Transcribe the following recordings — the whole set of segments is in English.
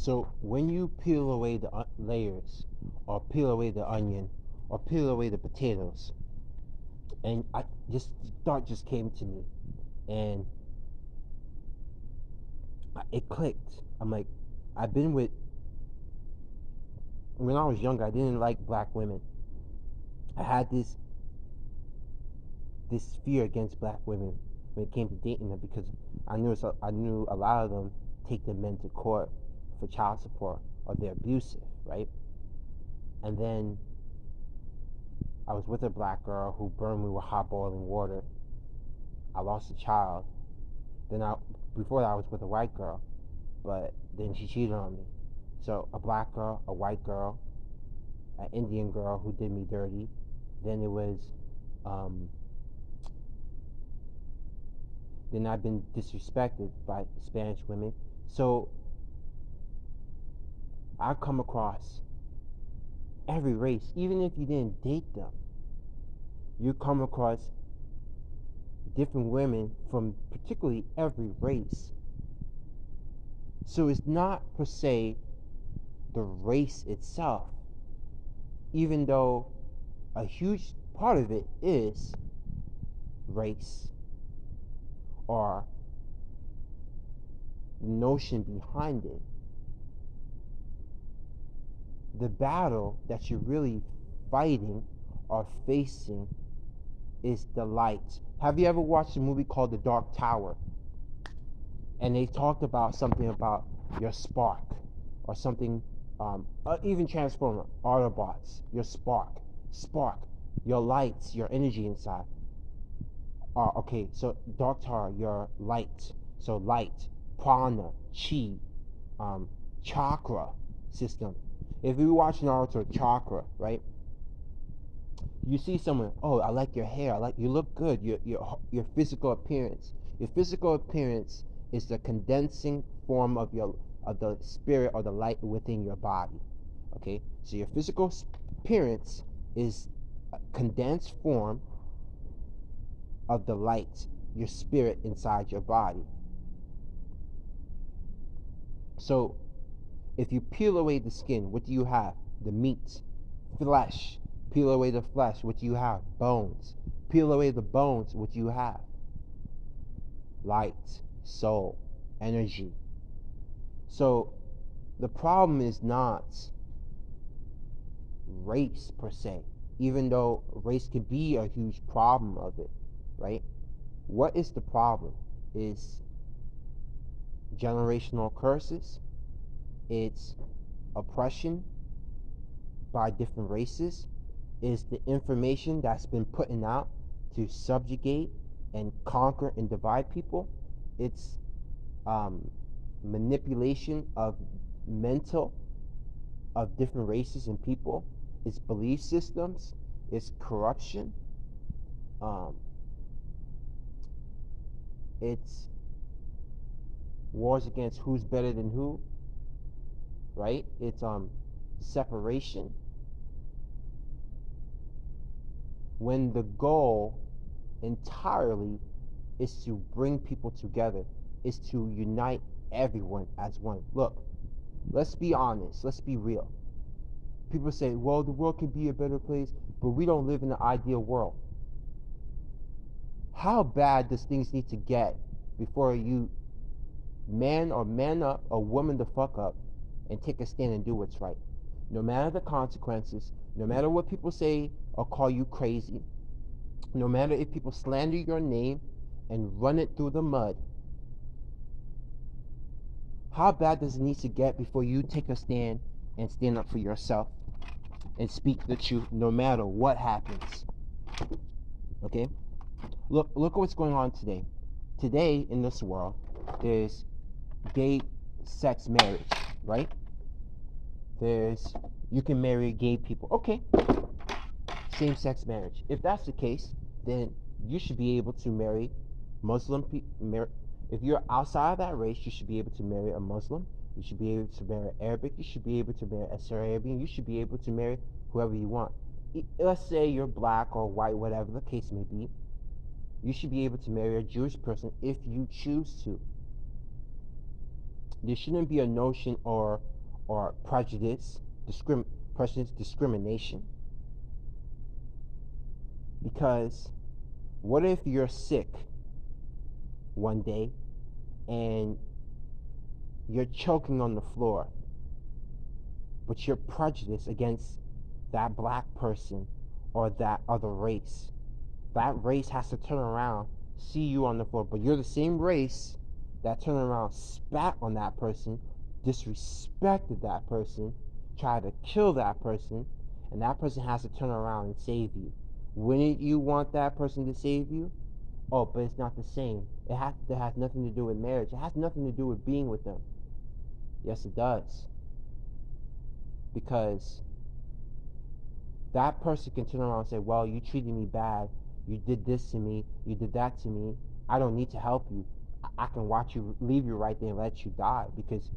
So when you peel away the layers, or peel away the onion, or peel away the potatoes, and I just thought just came to me, and it clicked. I'm like, I've been with when I was younger. I didn't like black women. I had this fear against black women when it came to dating them because I knew a lot of them take their men to court for child support or they're abusive, right? And then I was with a black girl who burned me with hot boiling water. I lost a child. Then before that I was with a white girl, but then she cheated on me. So a black girl, a white girl, an Indian girl who did me dirty. Then it was um, then I've been disrespected by Spanish women. So I've come across every race, even if you didn't date them. You come across different women from particularly every race. So it's not per se the race itself, even though a huge part of it is race or the notion behind it. The battle that you're really fighting or facing is the light. Have you ever watched a movie called The Dark Tower? And they talked about something about your spark or something, even Transformer, Autobots, your spark, your lights, your energy inside. Okay, so Dark Tower, your light. So light, prana, chi, chakra system. If you watch Naruto, chakra, right? You see someone, oh, I like your hair, I like you look good, your physical appearance. Your physical appearance is the condensing form of the spirit or the light within your body. Okay, so your physical appearance is a condensed form of the light, your spirit inside your body. So if you peel away the skin, what do you have? The meat, flesh. Peel away the flesh, what do you have? Bones. Peel away the bones, what do you have? Light, soul, energy. So the problem is not race per se, even though race can be a huge problem of it, right? What is the problem? Is generational curses, it's oppression by different races, is the information that's been put out to subjugate and conquer and divide people. It's manipulation of mental of different races and people. It's belief systems. It's corruption. It's wars against who's better than who, right? It's separation. When the goal entirely is to bring people together, is to unite everyone as one. Look, let's be honest, let's be real. People say, well, the world can be a better place, but we don't live in an ideal world. How bad does things need to get before you man up or woman the fuck up and take a stand and do what's right? No matter the consequences, no matter what people say or call you crazy, no matter if people slander your name and run it through the mud, how bad does it need to get before you take a stand and stand up for yourself and speak the truth no matter what happens? Okay? Look at what's going on today. Today in this world, there's gay sex marriage, right? There's you can marry gay people. Okay. Same sex marriage. If that's the case, then you should be able to marry Muslim people. If you're outside of that race, you should be able to marry a Muslim. You should be able to marry Arabic. You should be able to marry a Arabian. You should be able to marry whoever you want. Let's say you're black or white, whatever the case may be. You should be able to marry a Jewish person if you choose to. There shouldn't be a notion or or prejudice, discrimination. Because what if you're sick one day and you're choking on the floor, but you're prejudiced against that black person or that other race? That race has to turn around, see you on the floor, but you're the same race that turned around, spat on that person, disrespected that person, tried to kill that person, and that person has to turn around and save you. Wouldn't you want that person to save you? Oh, but it's not the same. That has nothing to do with marriage. It has nothing to do with being with them. Yes, it does. Because that person can turn around and say, well, you treated me bad. You did this to me. You did that to me. I don't need to help you. I can watch you, leave you right there and let you die because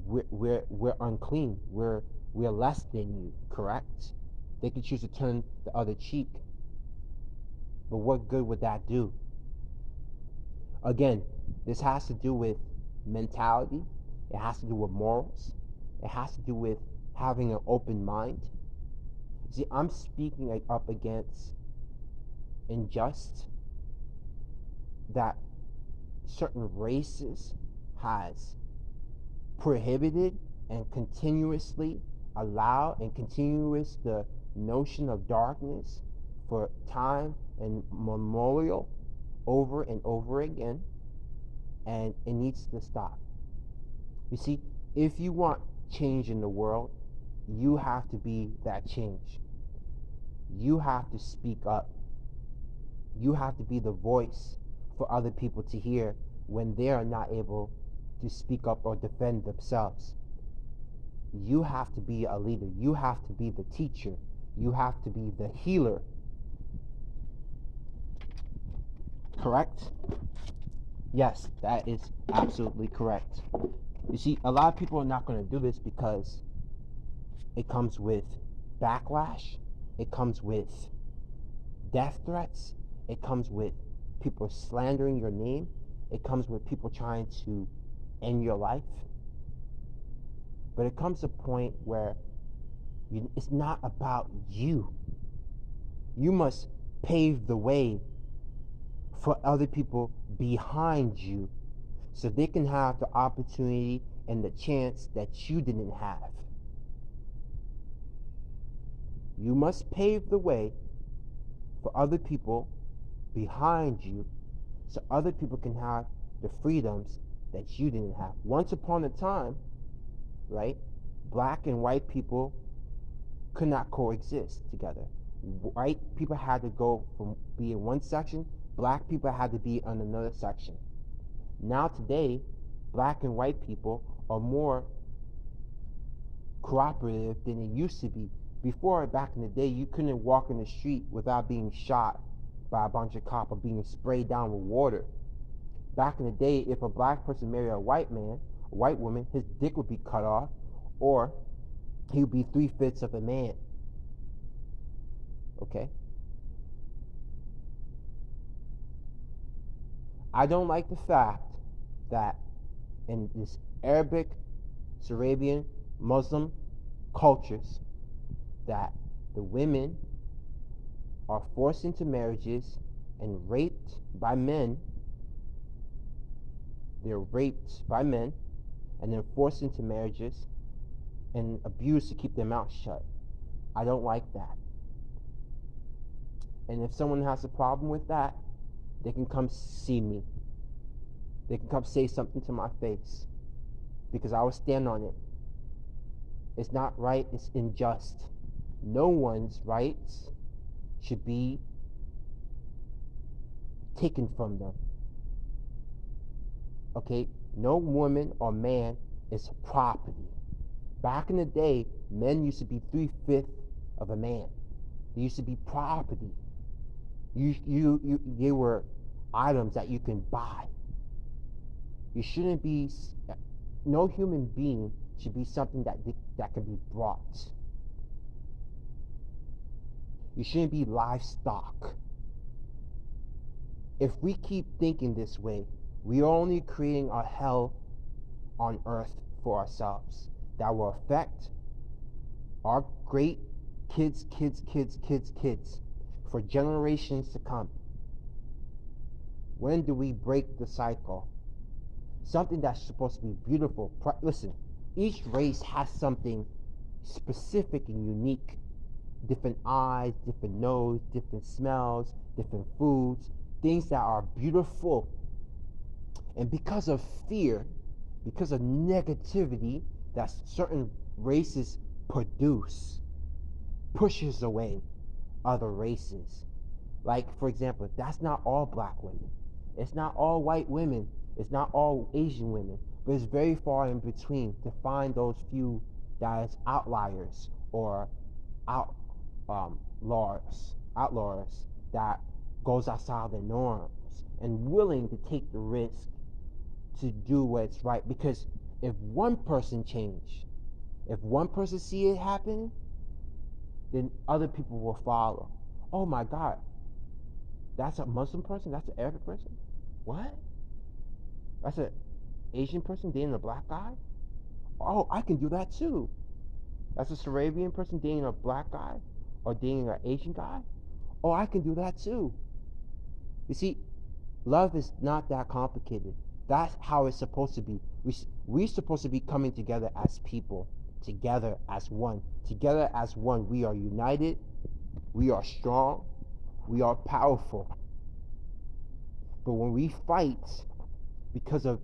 we're unclean. We're less than you, correct? They can choose to turn the other cheek. But what good would that do? Again, this has to do with mentality. It has to do with morals. It has to do with having an open mind. See, I'm speaking up against injustice that certain races has prohibited and continuously allowed and continuous the notion of darkness for time and memorial over and over again, and it needs to stop. You see, if you want change in the world, you have to be that change. You have to speak up. You have to be the voice for other people to hear when they are not able to speak up or defend themselves. You have to be a leader. You have to be the teacher. You have to be the healer. Correct? Yes, that is absolutely correct. You see, a lot of people are not going to do this because it comes with backlash. It comes with death threats. It comes with people slandering your name. It comes with people trying to end your life. But it comes to a point where it's not about you. You must pave the way for other people behind you so they can have the opportunity and the chance that you didn't have. You must pave the way for other people behind you so other people can have the freedoms that you didn't have. Once upon a time, right, black and white people could not coexist together. White people had to go from be in one section, black people had to be in another section. Now today, black and white people are more cooperative than it used to be. Before, back in the day, you couldn't walk in the street without being shot by a bunch of cops or being sprayed down with water. Back in the day, if a black person married a white man, a white woman, his dick would be cut off, or he would be 3/5 of a man. Okay? I don't like the fact that in this Arabic, Sarabian, Muslim cultures, that the women are forced into marriages and raped by men. They're raped by men and then forced into marriages and abused to keep their mouth shut. I don't like that. And if someone has a problem with that, they can come see me. They can come say something to my face because I will stand on it. It's not right, it's unjust. No one's rights should be taken from them. Okay? No woman or man is property. Back in the day, men used to be 3/5 of a man. They used to be property. They were items that you can buy. You shouldn't be. No human being should be something that can be brought. You shouldn't be livestock. If we keep thinking this way, we are only creating a hell on earth for ourselves. that will affect our great kids for generations to come. When do we break the cycle? Something that's supposed to be beautiful. Listen, each race has something specific and unique. Different eyes, different nose, different smells, different foods, things that are beautiful. And because of fear, because of negativity that certain races produce, pushes away other races. Like, for example, that's not all black women. It's not all white women. It's not all Asian women. But it's very far in between to find those few that is outliers or outlaws that goes outside the norms and willing to take the risk to do what's right. Because if one person change, if one person see it happen, then other people will follow. Oh my God, that's a Muslim person? That's an Arabic person? What? That's an Asian person dating a black guy? Oh, I can do that too. That's a Sarabian person dating a black guy or dating an Asian guy? Oh, I can do that too. You see, love is not that complicated. That's how it's supposed to be. We're supposed to be coming together as people, together as one. Together as one, we are united, we are strong, we are powerful. But when we fight because of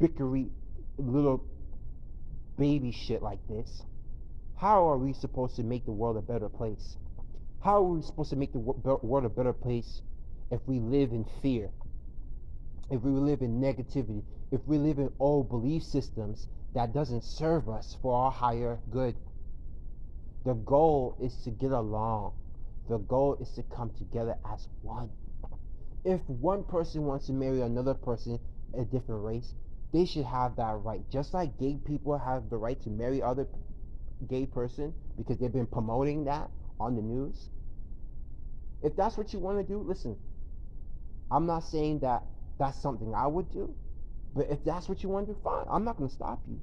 bickery, little baby shit like this, how are we supposed to make the world a better place? How are we supposed to make the world a better place if we live in fear? If we live in negativity? If we live in old belief systems that doesn't serve us for our higher good? The goal is to get along. The goal is to come together as one. If one person wants to marry another person, a different race, they should have that right. Just like gay people have the right to marry other gay person because they've been promoting that on the news. If that's what you want to do, listen, I'm not saying that that's something I would do, but if that's what you want to do, fine. I'm not going to stop you.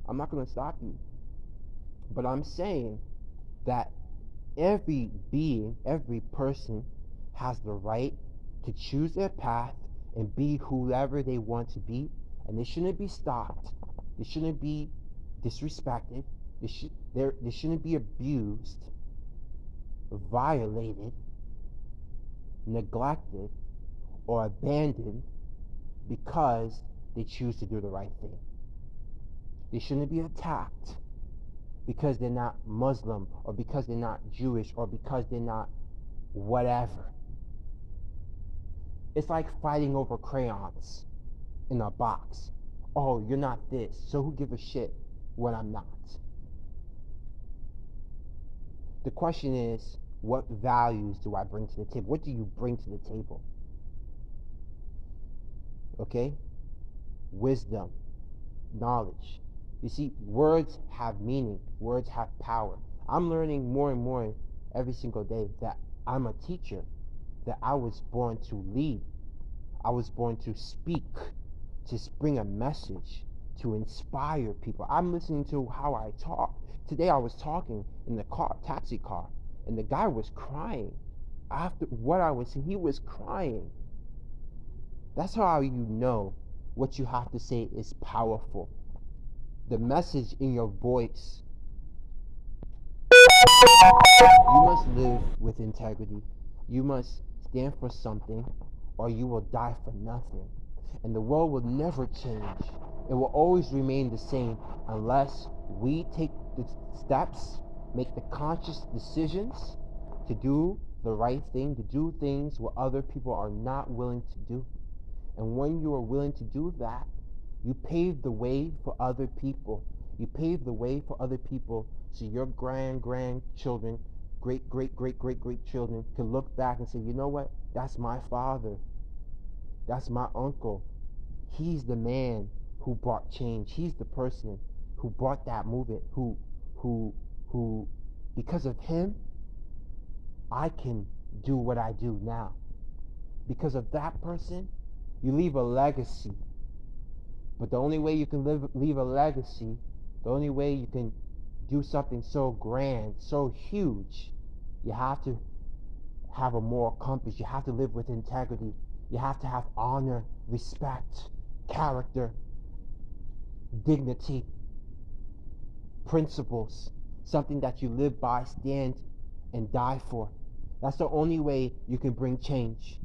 I'm not going to stop you. But I'm saying that every being, every person has the right to choose their path and be whoever they want to be, and they shouldn't be stopped. They shouldn't be disrespected. They shouldn't be abused, violated, neglected, or abandoned because they choose to do the right thing. They shouldn't be attacked because they're not Muslim or because they're not Jewish or because they're not whatever. It's like fighting over crayons in a box. Oh, you're not this, so who gives a shit when I'm not? The question is, what values do I bring to the table? What do you bring to the table? Okay? Wisdom, knowledge. You see, words have meaning. Words have power. I'm learning more and more every single day that I'm a teacher, that I was born to lead. I was born to speak, to bring a message, to inspire people. I'm listening to how I talk. Today I was talking in the taxi car, and the guy was crying. After what I was saying, he was crying. That's how you know what you have to say is powerful. The message in your voice. You must live with integrity. You must stand for something, or you will die for nothing. And the world will never change. It will always remain the same unless we take the steps, make the conscious decisions to do the right thing, to do things what other people are not willing to do. And when you are willing to do that, you pave the way for other people. You pave the way for other people so your grandchildren, great children can look back and say, you know what? That's my father. That's my uncle. He's the man who brought change. He's the person who brought that movement, who, because of him, I can do what I do now. Because of that person, you leave a legacy. But the only way you can leave a legacy, the only way you can do something so grand, so huge, you have to have a moral compass. You have to live with integrity. You have to have honor, respect, character, dignity, principles, something that you live by, stand, and die for. That's the only way you can bring change.